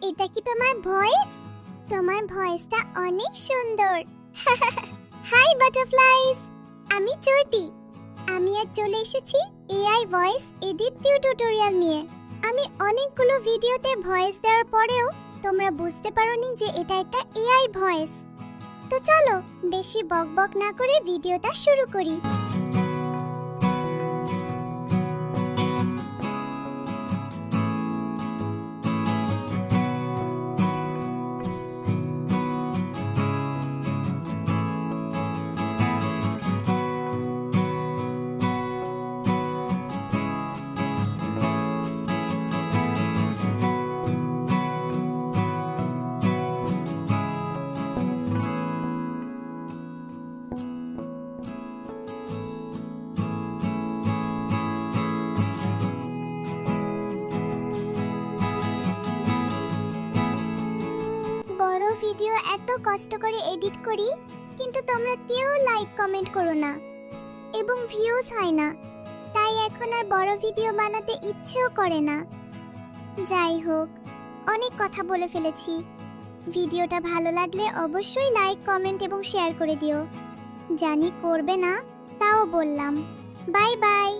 এটা কি তোমার ভয়েস? তোমার ভয়েসটা অনেক সুন্দর। হাই বাটারফ্লাইজ, আমি চৈতি। আমি আজ চলে এসেছি এআই ভয়েস এডিট টিউটোরিয়াল নিয়ে। আমি অনেকগুলো ভিডিওতে ভয়েস দেওয়ার পরেও তোমরা বুঝতে পারোনি যে এটা একটা এআই ভয়েস। তো চলো বেশি বকবক না করে ভিডিওটা শুরু করি। বড় ভিডিও এত কষ্ট করে এডিট করি, কিন্তু তোমরা কেউ লাইক কমেন্ট করো না এবং ভিউজ হয় না। তাই এখন আর বড় ভিডিও বানাতে ইচ্ছেও করে না। যাই হোক, অনেক কথা বলে ফেলেছি। ভিডিওটা ভালো লাগলে অবশ্যই লাইক কমেন্ট এবং শেয়ার করে দিও। জানি করবে না, তাও বললাম। Bye bye.